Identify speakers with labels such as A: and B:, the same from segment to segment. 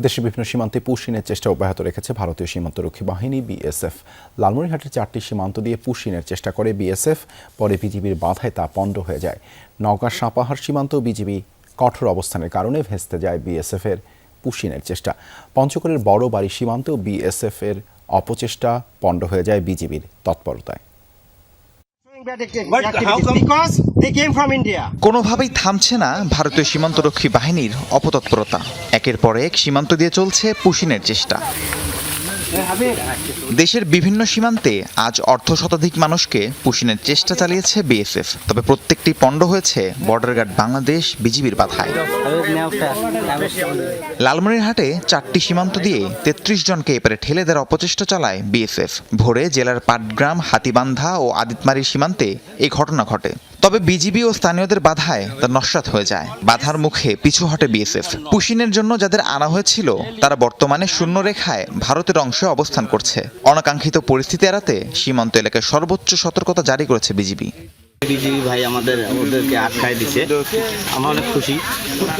A: দেশের বিভিন্ন সীমান্তে পুশিনের চেষ্টা অব্যাহত রেখেছে ভারতীয় সীমান্তরক্ষী বাহিনী বিএসএফ। লালমনিরহাটের 4টি সীমান্ত দিয়ে পুশিনের চেষ্টা করে বিএসএফ, পরে বিজিবির বাধায় তা পণ্ড হয়ে যায়। নওগাঁ সাপাহার সীমান্ত বিজিবি কঠোর অবস্থানের কারণে ভেস্তে যায় বিএসএফের পুশিনের চেষ্টা। পঞ্চগড়ের বড় বাড়ি সীমান্তেও বিএসএফ এর অপচেষ্টা পণ্ড হয়ে যায় বিজিবির তৎপরতায়।
B: কোনোভাবেই থামছে না ভারতীয় সীমান্তরক্ষী বাহিনীর অপতৎপরতা। একের পর এক সীমান্ত দিয়ে চলছে পুশিনের চেষ্টা। দেশের বিভিন্ন সীমান্তে আজ অর্ধশতাধিক মানুষকে পুশিনের চেষ্টা চালিয়েছে বিএসএফ, তবে প্রত্যেকটি পণ্ড হয়েছে বর্ডার গার্ড বাংলাদেশ বিজিবির বাধায়। লালমনিরহাটে 4টি সীমান্ত দিয়ে 33 জনকে এপারে ঠেলে দেওয়ার অপচেষ্টা চালায় বিএসএফ। ভোরে জেলার পাটগ্রাম, হাতিবান্ধা ও আদিতমারির সীমান্তে এই ঘটনা ঘটে, তবে বিজিবি ও স্থানীয়দের বাধায় তা নস্যাৎ হয়ে যায়। বাধার মুখে পিছু হটে বিএসএফ। পুশিনের জন্য যাদের আনা হয়েছিল তারা বর্তমানে শূন্য রেখায় ভারতের অংশে অবস্থান করছে। অনাকাঙ্ক্ষিত পরিস্থিতি এড়াতে সীমান্ত এলাকায় সর্বোচ্চ সতর্কতা জারি করেছে বিজিবি।
C: বিজিবি ভাই ওদেরকে আটকায় দিচ্ছে, আমরা অনেক খুশি,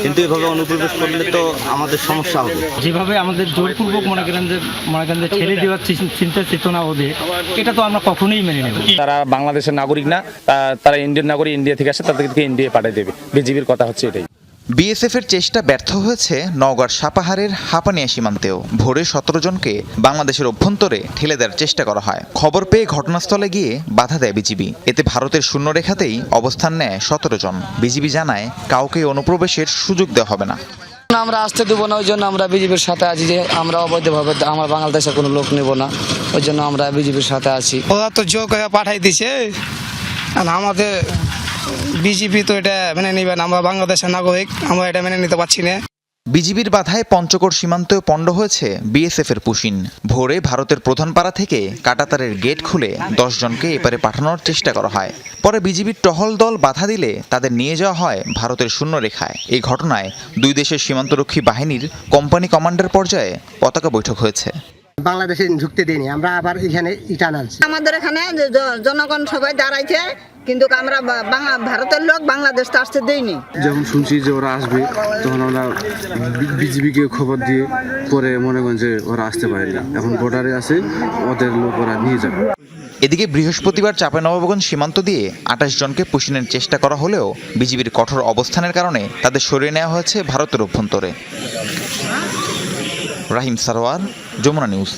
C: কিন্তু এভাবে অনুপ্রবেশ করলে তো আমাদের সমস্যা হবে।
D: যেভাবে আমাদের জোরপূর্বক মনে করেন যে ছেড়ে দেওয়ার চিন্তা চেতনা ওদের, এটা তো আমরা কখনোই মেনে নেব।
E: তারা বাংলাদেশের নাগরিক না, তারা ইন্ডিয়ান নাগরিক, ইন্ডিয়া থেকে আসে, তাদেরকে ইন্ডিয়া পাঠিয়ে দেবে। বিজিবির কথা হচ্ছে এটাই।
B: বিএসএফ এর চেষ্টা ব্যর্থ হয়েছে নওগাঁর সাপাহারের হাপানিয়া সীমান্তেও। ভোরে 17 জনকে বাংলাদেশের অভ্যন্তরে ঠেলে দেওয়ার চেষ্টা করা হয়। খবর পেয়ে ঘটনাস্থলে গিয়ে বাধা দেয় বিজিবি। এতে ভারতের শূন্য রেখাতেই অবস্থান নেয় 17 জন। বিজিবি জানায় কাউকে অনুপ্রবেশের সুযোগ দেওয়া হবে না।
F: আমরা আসতে দেবো না, ওই জন্য আমরা বিজিবির সাথে আছি, যে আমরা অবৈধভাবে আমার বাংলাদেশে কোনো লোক নেব না, ওই জন্য আমরা বিজিবির সাথে আছি।
G: ওরা তো জোর করে পাঠাই দিছে, আর আমাদের বিজেপি তো এটা মেনে নিবে না। আমরা বাংলাদেশের নাগরিক, আমরা এটা মেনে নিতে পারছি না।
B: বিজিবির বাধায় পঞ্চগড় সীমান্তেও পণ্ড হয়েছে বিএসএফ এর পুশিন। ভোরে ভারতের প্রধানপাড়া থেকে কাঁটাতারের গেট খুলে 10 জনকে এপারে পাঠানোর চেষ্টা করা হয়। পরে বিজিবির টহল দল বাধা দিলে তাদের নিয়ে যাওয়া হয় ভারতের শূন্য রেখায়। এই ঘটনায় দুই দেশের সীমান্তরক্ষী বাহিনীর কোম্পানি কমান্ডার পর্যায়ে পতাকা বৈঠক হয়েছে।
H: বাংলাদেশে ঢুকতে দিইনি, আমরা আবার এখানে ইটান আনছি।
I: আমাদের এখানে জনগণ সবাই দাঁড়াইছে, কিন্তু আমরা ভারতের লোক বাংলাদেশ তো আসতে দেইনি।
J: যখন শুনছি যে ওরা আসবে, তখন আমরা বিজিবিকে খবর দিয়ে পরে মনে করেন যে ওরা আসতে পারেনি, এখন বর্ডারে আছে, ওদের লোক ওরা নিয়ে যাবে।
B: এদিকে বৃহস্পতিবার চাঁপাইনবাবগঞ্জ সীমান্ত দিয়ে 28 জনকে পুশিনের চেষ্টা করা হলেও বিজিবির কঠোর অবস্থানের কারণে তাদের সরিয়ে নেওয়া হয়েছে ভারতের অভ্যন্তরে। রাহিম সারোয়ার, যমুনা নিউজ।